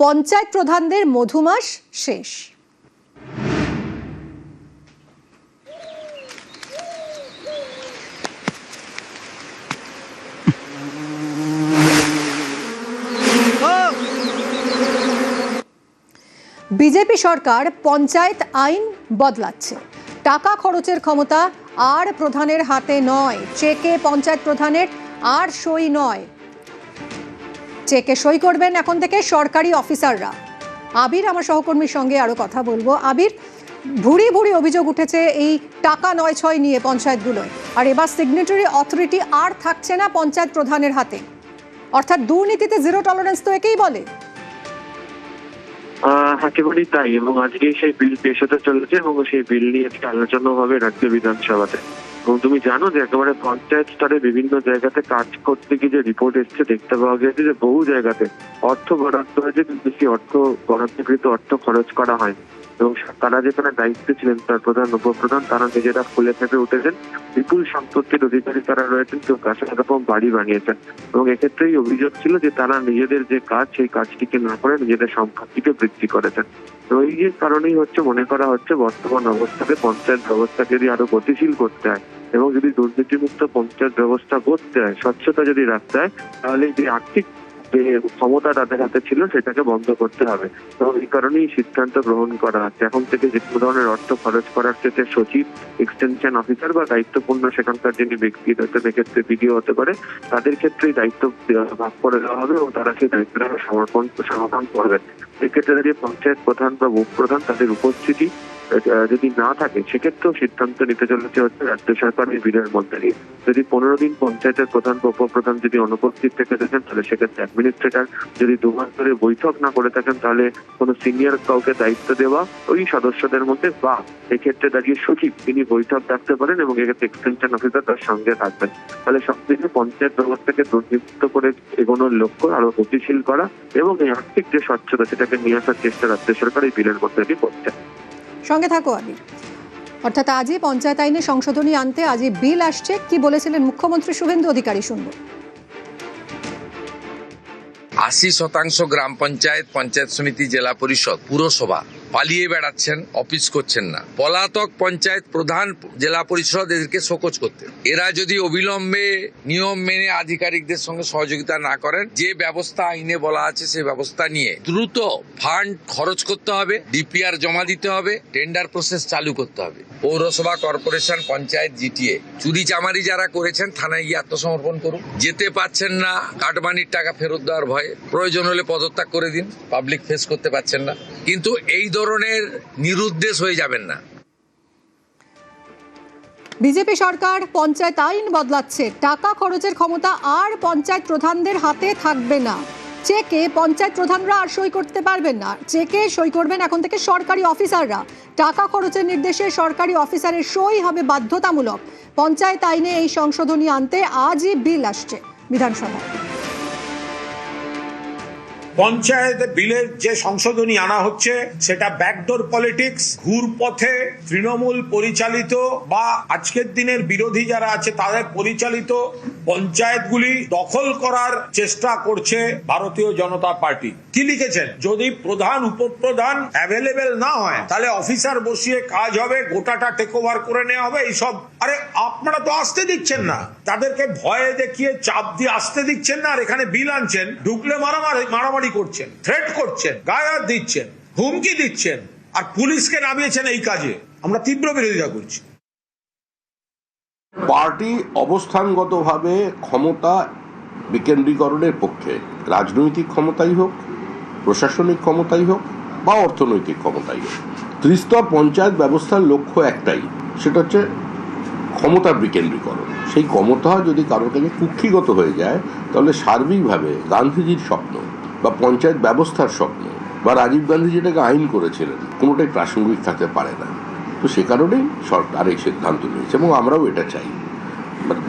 পঞ্চায়েত প্রধানদের মধুমাস শেষ। বিজেপি সরকার পঞ্চায়েত আইন বদলাচ্ছে। টাকা খরচের ক্ষমতা আর প্রধানের হাতে নয়। চেকে পঞ্চায়েত প্রধানের আর সই নয়, চেকে সই করবেন এখন থেকে সরকারি অফিসাররা। আবির আমার সহকর্মীর সঙ্গে আরো কথা বলবো। আবির, ভুরি ভুরি অভিযোগ উঠেছে এই টাকা নয় ছয় নিয়ে পঞ্চায়েতগুলোয়, আর এবার সিগনেটারি অথরিটি আর থাকছে না পঞ্চায়েত প্রধানের হাতে, অর্থাৎ দুর্নীতিতে জিরো টলারেন্স তো একেই বলে। একেবারেই তাই, এবং আজকে সেই বিল পেশ হতে চলেছে এবং সেই বিল নিয়ে আজকে আলোচনা হবে রাজ্য বিধানসভাতে। এবং তুমি জানো যে একেবারে পঞ্চায়েত স্তরে বিভিন্ন জায়গাতে কাজ করতে গিয়ে যে রিপোর্ট এসছে, দেখতে পাওয়া গেছে যে বহু জায়গাতে অর্থ বরাদ্দ হয়েছে কিন্তু বেশি বরাদ্দকৃত অর্থ খরচ করা হয়। এবং তারা যেখানে দায়িত্বে ছিলেন, তার প্রধান উপপ্রধান, তারা নিজেরা ফুলে ফেপে উঠেছেন। বিপুল সম্পত্তির অধিকারী তারা রয়েছেন, কেউ কাছে এরকম বাড়ি বানিয়েছেন। এবং এক্ষেত্রেই অভিযোগ ছিল যে তারা নিজেদের যে কাজ, সেই কাজটিকে না করে নিজেদের সম্পত্তিকে বৃদ্ধি করেছেন। তো এই যে কারণেই মনে করা হচ্ছে বর্তমান অবস্থাতে পঞ্চায়েত ব্যবস্থাকে যদি আরো গতিশীল করতে হয় এবং যদি দুর্নীতিমুক্ত পঞ্চায়েত ব্যবস্থা করতে হয়, স্বচ্ছতা যদি রাখতে হয়, তাহলে যে আর্থিক যে ক্ষমতা তাদের হাতে ছিল সেটাকে বন্ধ করতে হবে। এবং এই কারণেই সিদ্ধান্ত গ্রহণ করা হচ্ছে এখন থেকে যে কোনো ধরনের অর্থ খরচ করার ক্ষেত্রে সচিব, এক্সটেনশন অফিসার বা দায়িত্বপূর্ণ সেখানকার যিনি ব্যক্তি, এক্ষেত্রে বিডিও হতে পারে, তাদের ক্ষেত্রেই দায়িত্ব ভাগ করে দেওয়া হবে এবং তারা সেই দায়িত্বটা সমাধান করবেন। এক্ষেত্রে যদি পঞ্চায়েত প্রধান বা উপপ্রধান তাদের উপস্থিতি যদি না থাকে, সেক্ষেত্রেও সিদ্ধান্ত নিতে চলেছে রাজ্য সরকার এই বিলের মধ্যে দিয়ে। যদি 15 দিন পঞ্চায়েতের প্রধান বা উপপ্রধান যদি অনুপস্থিত থেকে থাকেন, তাহলে সেক্ষেত্রে অ্যাডমিনিস্ট্রেটর, যদি 2 মাস ধরে বৈঠক না করে থাকেন, তাহলে কোনো সিনিয়র কাউকে দায়িত্ব দেওয়া ওই সদস্যদের মধ্যে, বা এক্ষেত্রে দাঁড়িয়ে সচিব তিনি বৈঠক ডাকতে পারেন এবং এক্ষেত্রে এক্সটেনশন অফিসার তার সঙ্গে থাকবেন। তাহলে সবথেকে পঞ্চায়েত ব্যবস্থাকে দুর্নীতিমুক্ত করে এগোনোর লক্ষ্য আরো গতিশীল করা এবং এই আর্থিক যে স্বচ্ছতা সেটাকে নিয়ে আসার চেষ্টা রাজ্য সরকার এই বিলের মধ্যে দিয়ে করছে। সঙ্গে থাকো আবির। অর্থাৎ আজই পঞ্চায়েত আইনে সংশোধনী আনতে আজই বিল আসছে, কি বলেছিলেন মুখ্যমন্ত্রী শুভেন্দু অধিকারী, শুনবো। 80% গ্রাম পঞ্চায়েত, পঞ্চায়েত সমিতি, জেলা পরিষদ, পুরসভা পালিয়ে বেড়াচ্ছেন, অফিস করছেন না। পলাতক পঞ্চায়েত প্রধান, জেলা পরিষদ এদেরকে শোকজ করতে। এরা যদি অবিলম্বে নিয়ম মেনে আধিকারিকদের সঙ্গে সহযোগিতা না করেন, যে ব্যবস্থা আইনে বলা আছে সেই ব্যবস্থা নিয়ে দ্রুত ফান্ড খরচ করতে হবে, ডিপিআর জমা দিতে হবে, টেন্ডার প্রসেস চালু করতে হবে। পৌরসভা, কর্পোরেশন, পঞ্চায়েত, জিটিএ চুরি চামারি যারা করেছেন থানায় গিয়ে আত্মসমর্পণ করুন। যেতে পাচ্ছেন না, কাটমানির টাকা ফেরত দেওয়ার ভয়ে প্রয়োজন হলে পদত্যাগ করে দিন, পাবলিক ফেস করতে পারছেন না। কিন্তু এই ধরনের নিরুদ্দেশ হয়ে যাবেন না। বিজেপি সরকার পঞ্চায়েত আইন বদলাচ্ছে। টাকা খরচের ক্ষমতা আর পঞ্চায়েত প্রধানদের হাতে থাকবে না। চেকে পঞ্চায়েত প্রধানরা আর সই করতে পারবেন না, চেকে সই করবেন এখন থেকে সরকারি অফিসাররা। টাকা খরচের নির্দেশে সরকারি অফিসারের সই হবে বাধ্যতামূলক। পঞ্চায়েত আইনে এই সংশোধনী আনতে আজই বিল আসছে বিধানসভায়। পঞ্চায়েত বিলের যে সংশোধনী আনা হচ্ছে সেটা ব্যাকডোর পলিটিক্স, ঘুরপথে তৃণমূল পরিচালিত বা আজকের দিনের বিরোধী যারা আছে তাদের পরিচালিত পঞ্চায়েতগুলি দখল করার চেষ্টা করছে ভারতীয় জনতা পার্টি। কি লিখেছেন? যদি প্রধান উপপ্রধান অ্যাভেলেবেল না হয় তাহলে অফিসার বসিয়ে কাজ হবে, গোটাটা টেক ওভার করে নেওয়া হবে। এইসব আরে আপনারা তো আসতে দিচ্ছেন না, তাদেরকে ভয়ে দেখিয়ে চাপ দিয়ে আসতে দিচ্ছেন না, আর এখানে বিল আনছেন, ঢুকলে মারামারি করছেন, থ্রেট করছেন, গায়ে হাত দিচ্ছেন, হুমকি দিচ্ছেন, আর পুলিশকে নামিয়েছেন এই কাজে। আমরা তীব্র বিরোধিতা করছি। পার্টি অবস্থানগতভাবে ক্ষমতা বিকেন্দ্রীকরণের পক্ষে, রাজনৈতিক ক্ষমতাই হোক, প্রশাসনিক ক্ষমতাই হোক বা অর্থনৈতিক ক্ষমতাই হোক। ত্রিস্তর পঞ্চায়েত ব্যবস্থার লক্ষ্য একটাই, সেটা হচ্ছে ক্ষমতা বিকেন্দ্রীকরণ। সেই ক্ষমতা যদি কারোর কাছে কুক্ষিগত হয়ে যায়, তাহলে সার্বিকভাবে গান্ধীজির স্বপ্ন বা পঞ্চায়েত ব্যবস্থার স্বপ্ন বা রাজীব গান্ধী যেটাকে আইন করেছিলেন, কোনোটাই প্রাসঙ্গিক থাকতে পারে না। তো সে কারণেই সরকার এই সিদ্ধান্ত নিয়েছে এবং আমরাও এটা চাই।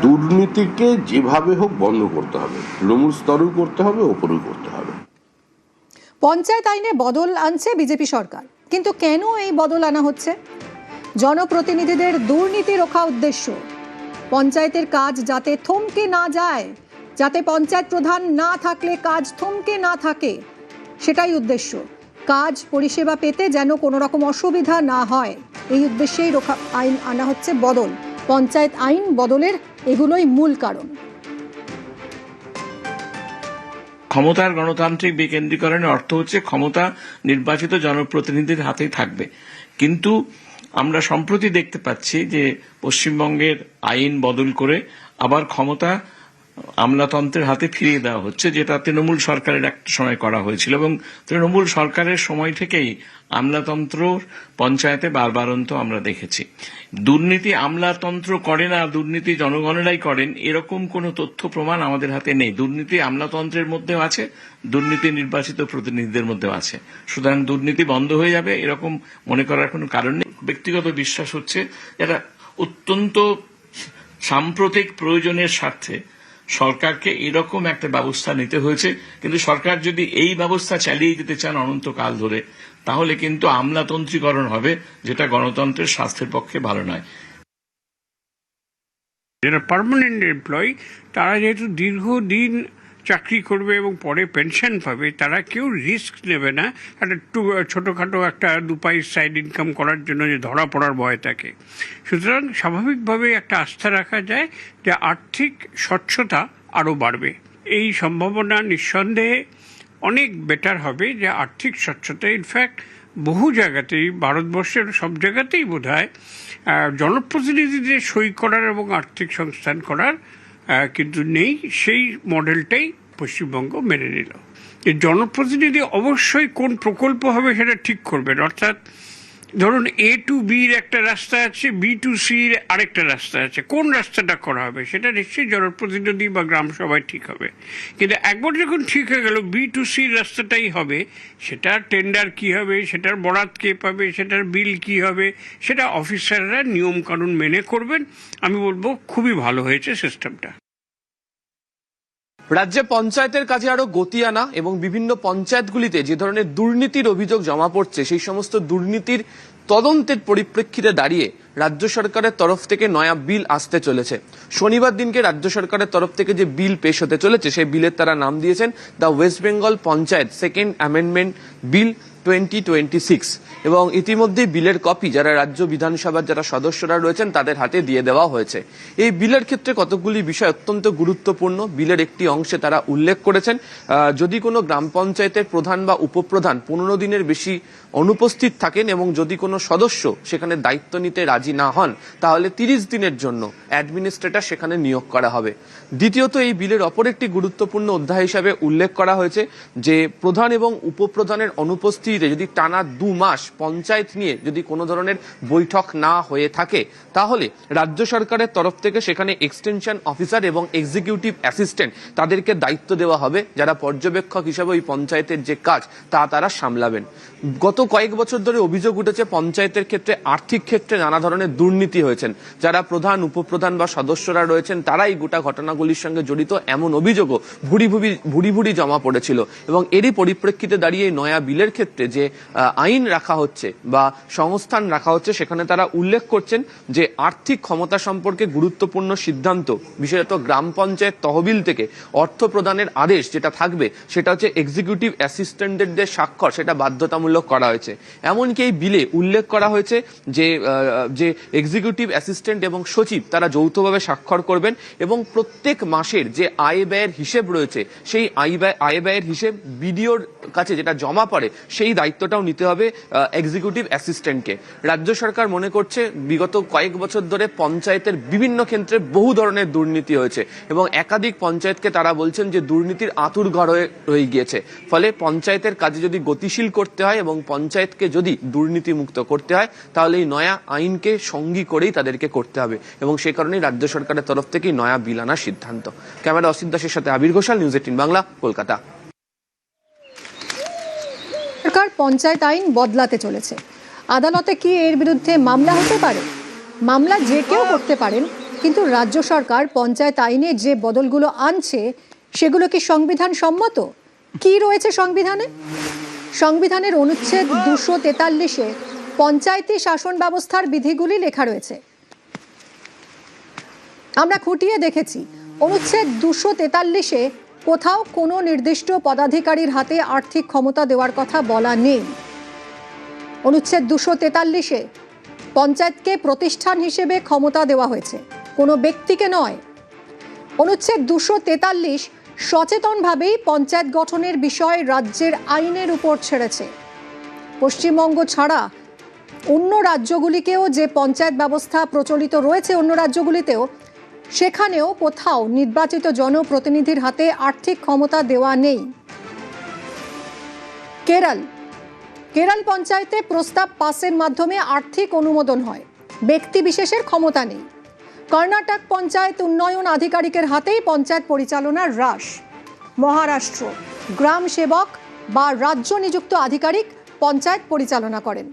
দুর্নীতিকে যেভাবে হোক বন্ধ করতে হবে, তৃণমূল স্তরেও করতে হবে, ওপরেও করতে হবে। পঞ্চায়েত আইনে বদল আনছে বিজেপি সরকার, কিন্তু কেন এই বদল আনা হচ্ছে? জনপ্রতিনিধিদের দুর্নীতি রোখা উদ্দেশ্য। পঞ্চায়েতের কাজ যাতে থমকে না যায়, যাতে পঞ্চায়েত প্রধান না থাকলে কাজ থমকে না থাকে, সেটাই উদ্দেশ্য। কাজ পরিষেবা পেতে যেন কোনো রকম অসুবিধা না হয়, এই উদ্দেশ্যেই আইন আনা হচ্ছে বদল। পঞ্চায়েত আইন বদলের এগুলোই মূল কারণ। ক্ষমতার গণতান্ত্রিক বিকেন্দ্রীকরণের অর্থ হচ্ছে ক্ষমতা নির্বাচিত জনপ্রতিনিধির হাতেই থাকবে, কিন্তু আমরা সম্প্রতি দেখতে পাচ্ছি যে পশ্চিমবঙ্গের আইন বদল করে আবার ক্ষমতা আমলাতন্ত্রের হাতে ফিরিয়ে দেওয়া হচ্ছে, যেটা তৃণমূল সরকারের একটা সময় করা হয়েছিল এবং তৃণমূল সরকারের সময় থেকেই আমলাতন্ত্র পঞ্চায়েতে বারবারন্ত আমরা দেখেছি। দুর্নীতি আমলাতন্ত্র করে না, দুর্নীতি জনগণেরাই করেন, এরকম কোনো তথ্য প্রমাণ আমাদের হাতে নেই। দুর্নীতি আমলাতন্ত্রের মধ্যেও আছে, দুর্নীতি নির্বাচিত প্রতিনিধিদের মধ্যেও আছে। সুতরাং দুর্নীতি বন্ধ হয়ে যাবে এরকম মনে করার কোনো কারণ নেই। ব্যক্তিগত বিশ্বাস হচ্ছে এটা অত্যন্ত সাম্প্রতিক প্রয়োজনের স্বার্থে সরকারকে এরকম একটা ব্যবস্থা নিতে হয়েছে, কিন্তু সরকার যদি এই ব্যবস্থা চালিয়ে যেতে চান অনন্তকাল ধরে, তাহলে কিন্তু আমলাতন্ত্রীকরণ হবে, যেটা গণতন্ত্রের স্বাস্থ্যের পক্ষে ভালো নয়। যারা পার্মানেন্ট এমপ্লয়ি, তারা যেহেতু দীর্ঘদিন চাকরি করবে এবং পরে পেনশন পাবে, তারা কেউ রিস্ক নেবে না একটা ছোটোখাটো একটা দুপাই সাইড ইনকাম করার জন্য যে ধরা পড়ার ভয় থাকে। সুতরাং স্বাভাবিকভাবে একটা আস্থা রাখা যায় যে আর্থিক স্বচ্ছতা আরও বাড়বে। এই সম্ভাবনা নিঃসন্দেহে অনেক বেটার হবে যে আর্থিক স্বচ্ছতা। ইনফ্যাক্ট বহু জায়গাতেই, ভারতবর্ষের সব জায়গাতেই বোধহয় জনপ্রতিনিধিদের সই করার এবং আর্থিক সংস্থান করার কিন্তু নেই। সেই মডেলটাই পশ্চিমবঙ্গ মেনে নিল। যে জনপ্রতিনিধি অবশ্যই কোন প্রকল্প হবে সেটা ঠিক করবেন, অর্থাৎ ধরুন A to B এর একটা রাস্তা আছে, B to C এর আরেকটা রাস্তা আছে, কোন রাস্তাটা করা হবে সেটা নিশ্চয়ই জনপ্রতিনিধি বা গ্রাম সভায় ঠিক হবে। কিন্তু একবার যখন ঠিক হয়ে গেল B to C রাস্তাটাই হবে, সেটার টেন্ডার কি হবে, সেটার বরাত কে পাবে, সেটার বিল কি হবে, সেটা অফিসাররা নিয়ম কানুন মেনে করবেন। আমি বলবো খুবই ভালো হয়েছে সিস্টেমটা। রাজ্যে পঞ্চায়েতের কাজে আরো গতি আনা এবং বিভিন্ন পঞ্চায়েতগুলিতে যে ধরনের দুর্নীতির অভিযোগ জমা পড়ছে, সেই সমস্ত দুর্নীতির তদন্তের পরিপ্রেক্ষিতে দাঁড়িয়ে রাজ্য সরকারের তরফ থেকে নয়া বিল আসতে চলেছে। শনিবার দিনকে রাজ্য সরকারের তরফ থেকে যে বিল পেশ হতে চলেছে, সেই বিলের তারা নাম দিয়েছেন the West Bengal panchayat second amendment bill 2026 এবং ইতিমধ্যে বিলের কপি যারা রাজ্য বিধানসভার যারা সদস্যরা রয়েছেন তাদের হাতে দিয়ে দেওয়া হয়েছে। এই বিলের ক্ষেত্রে কতগুলি বিষয় অত্যন্ত গুরুত্বপূর্ণ। বিলের একটি অংশে তারা উল্লেখ করেছেন, যদি কোনো গ্রাম পঞ্চায়েতের প্রধান বা উপপ্রধান 15 দিনের বেশি অনুপস্থিত থাকেন এবং যদি কোনো সদস্য সেখানে দায়িত্ব নিতে রাজি না হন, তাহলে 30 দিনের জন্য অ্যাডমিনিস্ট্রেটর সেখানে নিয়োগ করা হবে। দ্বিতীয়ত, এই বিলের অপর একটি গুরুত্বপূর্ণ অধ্যায় হিসাবে উল্লেখ করা হয়েছে যে প্রধান এবং উপপ্রধানের অনুপস্থিতিতে যদি টানা 2 মাস পঞ্চায়েত নিয়ে যদি কোনো ধরনের বৈঠক না হয়ে থাকে, তাহলে রাজ্য সরকারের তরফ থেকে সেখানে এক্সটেনশন অফিসার এবং এক্সিকিউটিভ অ্যাসিস্ট্যান্ট তাদেরকে দায়িত্ব দেওয়া হবে, যারা পর্যবেক্ষক হিসাবে ওই পঞ্চায়েতের যে কাজ তারা সামলাবেন। গত কয়েক বছর ধরে অভিযোগ উঠেছে পঞ্চায়েতের ক্ষেত্রে আর্থিক ক্ষেত্রে নানা ধরনের দুর্নীতি হয়েছেন। যারা প্রধান উপপ্রধান বা সদস্যরা রয়েছেন তারাই গোটা ঘটনাগুলির সঙ্গে জড়িত, এমন অভিযোগও ভুরি ভুরি জমা পড়েছিল। এবং এরই পরিপ্রেক্ষিতে দাঁড়িয়ে নয়া বিলের ক্ষেত্রে যে আইন রাখা হচ্ছে বা সংস্থান রাখা হচ্ছে, সেখানে তারা উল্লেখ করছেন যে আর্থিক ক্ষমতা সম্পর্কে গুরুত্বপূর্ণ সিদ্ধান্ত, বিশেষত গ্রাম পঞ্চায়েত তহবিল থেকে অর্থ প্রদানের আদেশ যেটা থাকবে, সেটা হচ্ছে এক্সিকিউটিভ অ্যাসিস্ট্যান্টদের যে স্বাক্ষর, সেটা বাধ্যতামূলক করা হয়েছে। এমনকি এই বিলে উল্লেখ করা হয়েছে যে এক্সিকিউটিভ অ্যাসিস্ট্যান্ট এবং সচিব তারা যৌথভাবে স্বাক্ষর করবেন এবং প্রত্যেক মাসের যে আয় ব্যয়ের হিসেব রয়েছে, সেই আয় ব্যয়ের হিসেব বিডিওর কাছে যেটা জমা পড়ে, সেই দায়িত্বটাও নিতে হবে এক্সিকিউটিভ অ্যাসিস্ট্যান্টকে। রাজ্য সরকার মনে করছে বিগত কয়েক বছর ধরে পঞ্চায়েতের বিভিন্ন ক্ষেত্রে বহু ধরনের দুর্নীতি হয়েছে এবং একাধিক পঞ্চায়েতকে তারা বলছেন যে দুর্নীতির আঁতুড়ঘর হয়ে রয়ে গিয়েছে। ফলে পঞ্চায়েতের কাজে যদি গতিশীল করতে হয় এবং পঞ্চায়েতকে যদি দুর্নীতি মুক্ত করতে হয়, তাহলে এই নয়া আইনকে সঙ্গী করেই তাদেরকে করতে হবে এবং সে কারণেই রাজ্য সরকারের তরফ থেকেই নয়া বিল আনার সিদ্ধান্ত। ক্যামেরা অসিত দাসের সাথে আবির ঘোষাল, নিউজ 18 বাংলা, কলকাতা। সরকার পঞ্চায়েত আইন বদলাতে চলেছে। আদালতে কি এর বিরুদ্ধে মামলা হতে পারে? মামলা যে কেউ করতে পারেন, কিন্তু রাজ্য সরকার পঞ্চায়েত আইনে যে বদলগুলো আনছে সেগুলো কি সংবিধান সম্মত? কি রয়েছে সংবিধানে? সংবিধানের অনুচ্ছেদ 243-এ পঞ্চায়েতি শাসন ব্যবস্থার বিধিগুলি লেখা রয়েছে। আমরা খুঁটিয়ে দেখেছি, অনুচ্ছেদ 243-এ কোথাও কোনো নির্দিষ্ট পদাধিকারীর হাতে আর্থিক ক্ষমতা দেওয়ার কথা বলা নেই। অনুচ্ছেদ 243-এ পঞ্চায়েতকে প্রতিষ্ঠান হিসেবে ক্ষমতা দেওয়া হয়েছে, কোনো ব্যক্তিকে নয়। অনুচ্ছেদ 243 সচেতনভাবেই পঞ্চায়েত গঠনের বিষয় রাজ্যের আইনের উপর ছেড়েছে। পশ্চিমবঙ্গ ছাড়া অন্য রাজ্যগুলিকেও যে পঞ্চায়েত ব্যবস্থা প্রচলিত রয়েছে অন্য রাজ্যগুলিতেও, সেখানেও কোথাও নির্বাচিত জনপ্রতিনিধির হাতে আর্থিক ক্ষমতা দেওয়া নেই। কেরল পঞ্চায়েতে প্রস্তাব পাসের মাধ্যমে আর্থিক অনুমোদন হয়, ব্যক্তি বিশেষের ক্ষমতা নেই। কর্ণাটক পঞ্চায়েত উন্নয়ন আধিকারিকের হাতেই পঞ্চায়েত পরিচালনার হ্রাস। মহারাষ্ট্র গ্রাম সেবক বা রাজ্য নিযুক্ত আধিকারিক পঞ্চায়েত পরিচালনা করেন।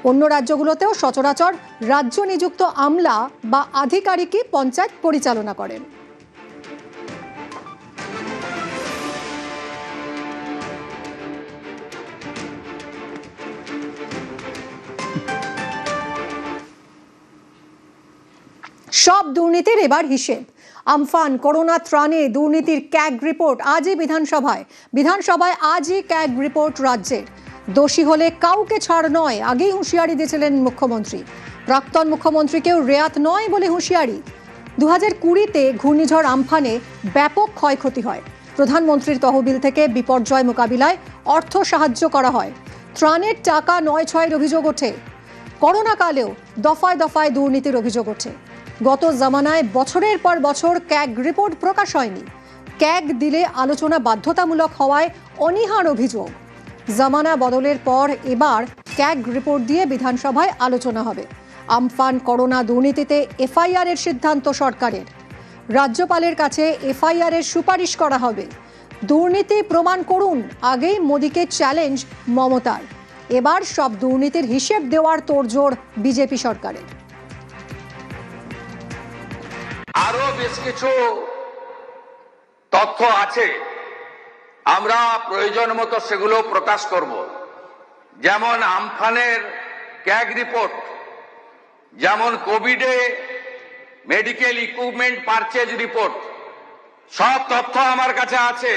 অন্য রাজ্যগুলোতেও সচরাচর রাজ্য নিযুক্ত আমলা বা আধিকারিকই পঞ্চায়েত পরিচালনা করেন। সব দুর্নীতির এবার হিসেব। আমফান, করোনা ত্রাণে দুর্নীতির ক্যাগ রিপোর্ট আজই বিধানসভায় আজই ক্যাগ রিপোর্ট রাজ্যের। দোষী হলে কাউকে ছাড় নয়, আগেই হুঁশিয়ারি দিয়েছিলেন মুখ্যমন্ত্রী। প্রাক্তন মুখ্যমন্ত্রীকেও রেয়াত নয় বলে হুঁশিয়ারি। 2020-তে ঘূর্ণিঝড় আমফানে ব্যাপক ক্ষয়ক্ষতি হয়। প্রধানমন্ত্রীর তহবিল থেকে বিপর্যয় মোকাবিলায় অর্থ সাহায্য করা হয়। ত্রাণের টাকা নয় ছয়ের অভিযোগ ওঠে। করোনা কালেও দফায় দফায় দুর্নীতির অভিযোগ ওঠে। গত জামানায় বছরের পর বছর ক্যাগ রিপোর্ট প্রকাশ হয়নি। ক্যাগ দিলে আলোচনা বাধ্যতামূলক হওয়ায় অনীহার অভিযোগ। জামানা বদলের পর এবার ক্যাগ রিপোর্ট দিয়ে বিধানসভায় আলোচনা হবে। আমফান করোনা দুর্নীতিতে এফআইআর এর সিদ্ধান্ত সরকারের। রাজ্যপালের কাছে এফআইআর এর সুপারিশ করা হবে। দুর্নীতি প্রমাণ করুন, আগেই মোদিকে চ্যালেঞ্জ মমতার। এবার সব দুর্নীতির হিসেব দেওয়ার তোড়জোড় বিজেপি সরকারের। আরো বেশ কিছু তথ্য আছে, আমরা প্রয়োজন মতো সেগুলো প্রকাশ করব। যেমন আমফানের ক্যাগ রিপোর্ট, যেমন কোভিডে মেডিকেল ইকুইপমেন্ট পারচেজ রিপোর্ট, সব তথ্য আমার কাছে আছে।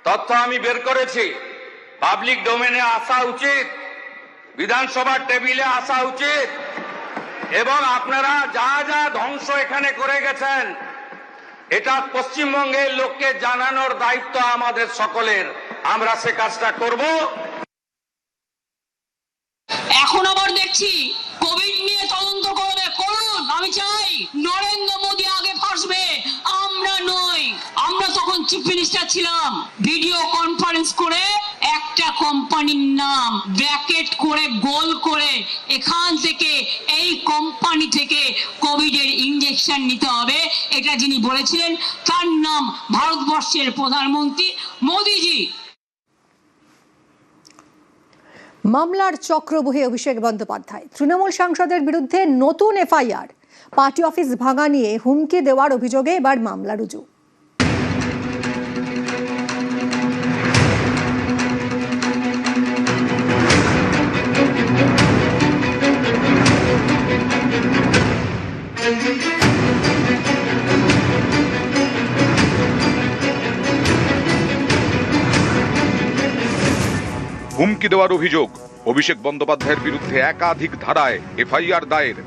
তথ্য আমি বের করেছি, পাবলিক ডোমেনে আসা উচিত, বিধানসভার টেবিলে আসা উচিত, এবং আপনারা যা যা ধ্বংস এখানে করে গেছেন এটা পশ্চিমবঙ্গের লোককে জানানোর দায়িত্ব আমাদের সকলের। আমরা সে কাজটা করব। এখন আবার দেখছি কোভিড নিয়ে তদন্ত করুন। আমি চাই নরেন্দ্র মোদী আগে ফাঁসবে, আমরা নই। আমরা তখন চিফ মিনিস্টার ছিলাম, ভিডিও কনফারেন্স করে একটা কোম্পানির নাম ব্র্যাকেট করে গোল করে এখান থেকে এই কোম্পানি থেকে কোভিডের ইনজেকশন নিতে হবে, এটা যিনি বলেছিলেন তার নাম ভারতবর্ষের প্রধানমন্ত্রী মোদীজি। মামলার চক্রবহে অভিষেক বন্দ্যোপাধ্যায়। তৃণমূল সাংসদের বিরুদ্ধে নতুন এফআইআর। পার্টি অফিস ভাঙা নিয়ে হুমকি দেওয়ার অভিযোগে এবার মামলা রুজু। হুমকি দেওয়ার অভিযোগ, অভিষেক বন্দ্যোপাধ্যায়ের বিরুদ্ধে একাধিক ধারায় এফআইআর দায়ের।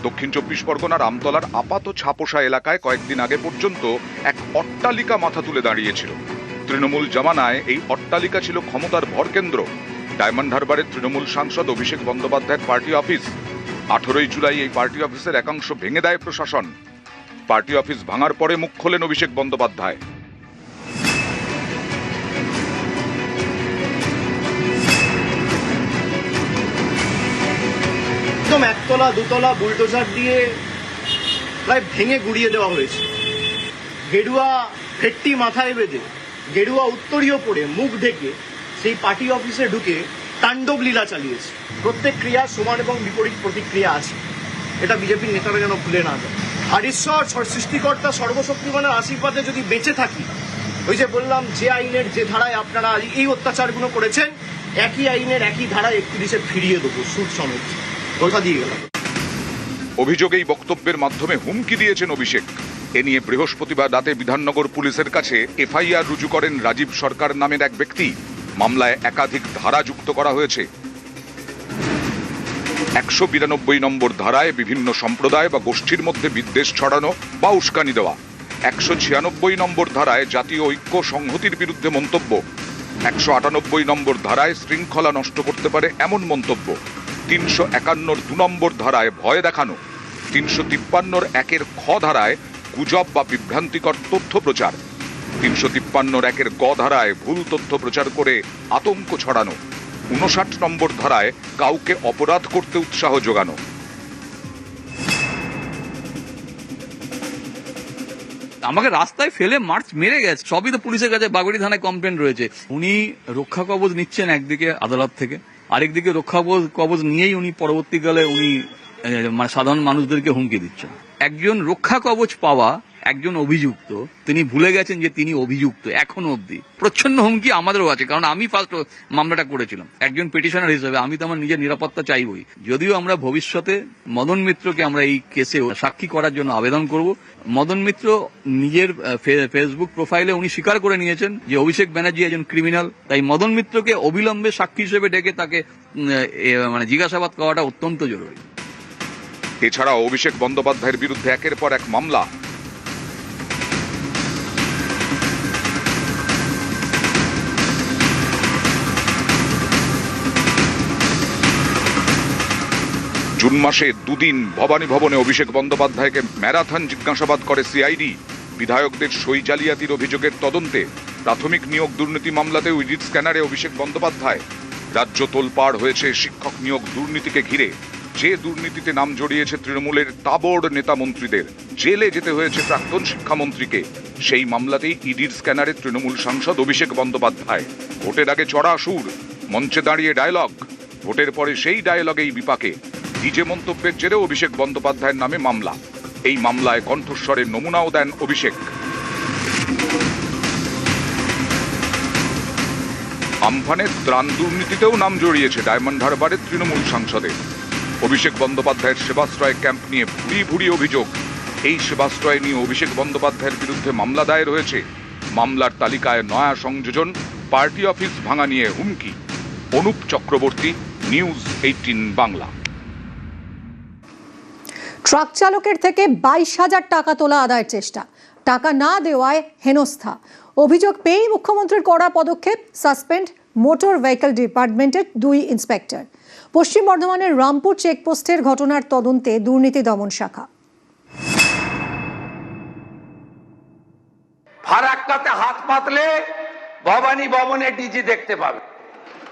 দক্ষিণ 24 পরগনার আমতলার আপাত ছাপোষা এলাকায় কয়েকদিন আগে পর্যন্ত এক অট্টালিকা মাথা তুলে দাঁড়িয়েছিল। তৃণমূল জামানায় এই অট্টালিকা ছিল ক্ষমতার ভরকেন্দ্র। ডায়মন্ড হারবারের তৃণমূল সাংসদ অভিষেক বন্দ্যোপাধ্যায়ের পার্টি অফিস। 18 জুলাই এই পার্টি অফিসের একাংশ ভেঙে দেয় প্রশাসন। পার্টি অফিস ভাঙার পরে মুখ খোলেন অভিষেক বন্দ্যোপাধ্যায়। একতলা দুতলা বুলডোজার দিয়ে প্রায় ভেঙে গুড়িয়ে দেওয়া হয়েছে। গেরুয়া ভেট্টি মাথায় বেঁধে, গেরুয়া উত্তরীয় পরে, মুখ ঢেকে সেই পার্টি অফিসে ঢুকে তাণ্ডব লীলা চালিয়েছে। প্রত্যেক ক্রিয়া সমান এবং বিপরীত প্রতিক্রিয়া আছে, এটা বিজেপির নেতারা যেন ভুলে না যায়। আর ঈশ্বর সৃষ্টিকর্তা সর্বশক্তিমানের আশীর্বাদে যদি বেঁচে থাকি, ওই যে বললাম যে আইনের যে ধারায় আপনারা এই অত্যাচারগুলো করেছেন, একই আইনের একই ধারায় 31-এ ফিরিয়ে দেবো সুদ সমেত। কথা দিয়ে গেলাম। অভিযোগ এই বক্তব্যের মাধ্যমে হুমকি দিয়েছেন অভিষেক। এ নিয়ে বৃহস্পতিবার রাতে বিধাননগর পুলিশের কাছে এফআইআর রুজু করেন রাজীব সরকার নামের এক ব্যক্তি। মামলায় একাধিক ধারা যুক্ত করা হয়েছে। 192 নম্বর ধারায় বিভিন্ন সম্প্রদায় বা গোষ্ঠীর মধ্যে বিদ্বেষ ছড়ানো বা উস্কানি দেওয়া, 196 নম্বর ধারায় জাতীয় ঐক্য সংহতির বিরুদ্ধে মন্তব্য, 198 নম্বর ধারায় শৃঙ্খলা নষ্ট করতে পারে এমন মন্তব্য, 351 2 নম্বর ধারায় ভয় দেখানো, 353 1 খ ধারায় গুজব বা বিভ্রান্তিকর তথ্য প্রচার, 353 1 গ ধারায় ভুল তথ্য প্রচার করে আতঙ্ক ছড়ানো, 59 নম্বর ধারায় কাউকে অপরাধ করতে উৎসাহ যোগানো। আমাকে রাস্তায় ফেলে মার্চ মেরে গেছে, সবই তো পুলিশের কাছে বাগুড়ি থানায় কমপ্লেন রয়েছে। উনি রক্ষা কবচ নিচ্ছেন একদিকে আদালত থেকে, আরেকদিকে রক্ষা কবচ নিয়েই উনি পরবর্তীকালে উনি মানে সাধারণ মানুষদেরকে হুমকি দিচ্ছেন। একজন রক্ষা কবচ পাওয়া একজন অভিযুক্ত, তিনি ভুলে গেছেন যে তিনি অভিযুক্ত এখনো অবধি। প্রচ্ছন্ন হুমকি আমাদেরও আছে, কারণ আমি ফার্স্ট মামলাটা করেছিলাম একজন পিটিশনার হিসেবে। আমি তো আমার নিজের নিরাপত্তা চাইবই। যদিও আমরা ভবিষ্যতে মদন মিত্রকে আমরা এই কেসে সাক্ষী করার জন্য আবেদন করব। মদন মিত্র নিজের ফেসবুক প্রোফাইলে উনি স্বীকার করে নিয়েছেন যে অভিষেক ব্যানার্জি একজন ক্রিমিনাল। তাই মদন মিত্রকে অবিলম্বে সাক্ষী হিসেবে ডেকে তাকে মানে জিজ্ঞাসাবাদ করাটা অত্যন্ত জরুরি। এছাড়াও অভিষেক বন্দ্যোপাধ্যায়ের বিরুদ্ধে একের পর এক মামলা। জুন মাসে দুদিন ভবানী ভবনে অভিষেক বন্দ্যোপাধ্যায়কে ম্যারাথন জিজ্ঞাসাবাদ করে সিআইডি। বিধায়কদের সই জালিয়াতির অভিযোগের তদন্তে প্রাথমিক নিয়োগ দুর্নীতি মামলাতেও ইডির স্ক্যানারে অভিষেক বন্দ্যোপাধ্যায়। রাজ্য তোলপাড় হয়েছে শিক্ষক নিয়োগ দুর্নীতিকে ঘিরে। যে দুর্নীতিতে নাম জড়িয়েছে তৃণমূলের তাবড় নেতা মন্ত্রীদের, জেলে যেতে হয়েছে প্রাক্তন শিক্ষামন্ত্রীকে, সেই মামলাতেই ইডির স্ক্যানারে তৃণমূল সাংসদ অভিষেক বন্দ্যোপাধ্যায়। ভোটের আগে চড়া সুর, মঞ্চে দাঁড়িয়ে ডায়লগ, ভোটের পরে সেই ডায়লগেই বিপাকে। ডিজে মন্তব্যের জেরে অভিষেক বন্দ্যোপাধ্যায়ের নামে মামলা। এই মামলায় কণ্ঠস্বরের নমুনাও দেন অভিষেক। আমফানের ত্রাণ দুর্নীতিতেও নাম জড়িয়েছে ডায়মন্ড হারবারের তৃণমূল সাংসদের। অভিষেক বন্দ্যোপাধ্যায়ের সেবাশ্রয় ক্যাম্প নিয়ে ভুরি ভুরি অভিযোগ। এই সেবাশ্রয় নিয়ে অভিষেক বন্দ্যোপাধ্যায়ের বিরুদ্ধে মামলা দায়ের হয়েছে। মামলার তালিকায় নয়া সংযোজন, পার্টি অফিস ভাঙা নিয়ে হুমকি। অনুপ চক্রবর্তী, নিউজ 18 বাংলা। ট্রাক চালকের থেকে 22,000 টাকা তোলা আদায়ের চেষ্টা, টাকা না দেওয়ায় হেনস্থা। অভিযোগ পেয়েই মুখ্যমন্ত্রীর কড়া পদক্ষেপ, সাসপেন্ড মোটর ভেহিকল ডিপার্টমেন্টের 2 ইন্সপেক্টর। পশ্চিম বর্ধমানের রামপুর চেকপোস্টের ঘটনার তদন্তে দুর্নীতি দমন শাখা। ফারাক্কাতে হাত পাতলে ভবানী ভবনে ডিজি দেখতে পাবে,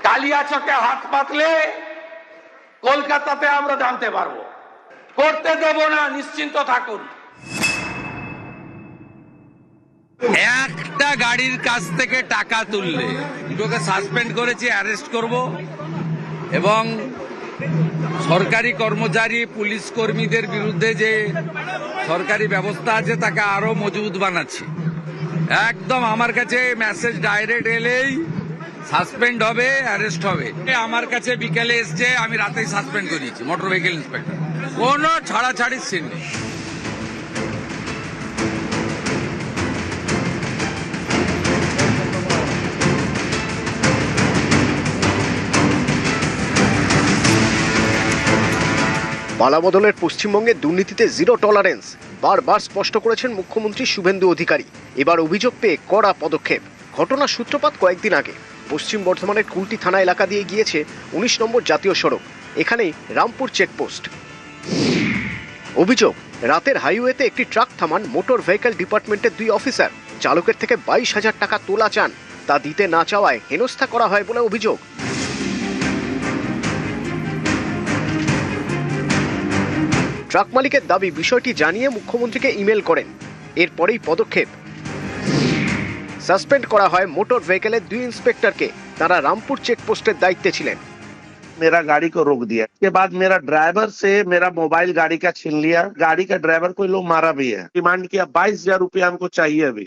কালিয়াচকে হাত পাতলে কলকাতাতে আমরা জানতে পারবো। করতে দেব না, নিশ্চিন্ত থাকুন। একটা গাড়ির কাছ থেকে টাকা তুললে দুটোকে সাসপেন্ড করেছি, অ্যারেস্ট করব এবং সরকারি কর্মচারী পুলিশ কর্মীদের বিরুদ্ধে যে সরকারি ব্যবস্থা আছে তাকে আরো মজবুত বানাচ্ছি। একদম আমার কাছে মেসেজ ডাইরেক্ট এলেই সাসপেন্ড হবে, অ্যারেস্ট হবে। আমার কাছে বিকেলে এসছে, আমি রাতেই সাসপেন্ড করিয়েছি মোটর ভেহিকল ইন্সপেক্টর। কোনো ছাড়াছাড়ির সিন নেই। পালাবদলের পশ্চিমবঙ্গে দুর্নীতিতে জিরো টলারেন্স বারবার স্পষ্ট করেছেন মুখ্যমন্ত্রী শুভেন্দু অধিকারী। এবার অভিযোগ পেয়ে কড়া পদক্ষেপ। ঘটনার সূত্রপাত কয়েকদিন আগে পশ্চিম বর্ধমানের কুলটি থানা এলাকা দিয়ে গিয়েছে 19 নম্বর জাতীয় সড়ক। এখানেই রামপুর চেকপোস্ট। অভিযোগ, রাতের হাইওয়েতে একটি ট্রাক থামান মোটর ভেহিকল ডিপার্টমেন্টের 2 অফিসার। চালকের থেকে 22,000 টাকা তোলা চান, তা দিতে না চাওয়ায় হেনস্থা করা হয় বলে অভিযোগ। ট্রাক মালিকের দাবি বিষয়টি জানিয়ে মুখ্যমন্ত্রীকে ইমেল করেন। এরপরেই পদক্ষেপ, সাসপেন্ড করা হয় মোটর ভেহিকলের 2 इंस्पेक्टर। তারা রামপুর চেকপোস্টের দায়িত্বে ছিলেন। मेरा गाड़ी को रोक दिया, इसके बाद मेरा ड्राइवर से मेरा मोबाइल गाड़ी का छीन लिया। गाड़ी का ड्राइवर को लोग मारा भी है। डिमांड किया 22,000 रुपया हमको चाहिए अभी।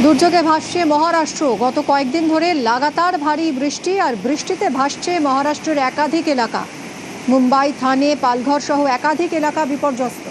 দুর্যোগে ভাসছে মহারাষ্ট্র। গত কয়েকদিন ধরে লাগাতার ভারী বৃষ্টি আর বৃষ্টিতে ভাসছে মহারাষ্ট্রের একাধিক এলাকা। মুম্বাই, থানে, পালঘর সহ একাধিক এলাকা বিপর্যস্ত।